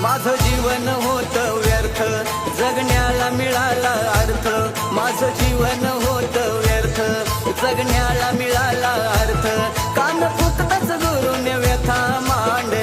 माझं जीवन होत व्यर्थ, जगण्याला मिळाला अर्थ. माझं जीवन होत व्यर्थ, जगण्याला मिळाला अर्थ. कान फुटतच दुरून व्यथा मांड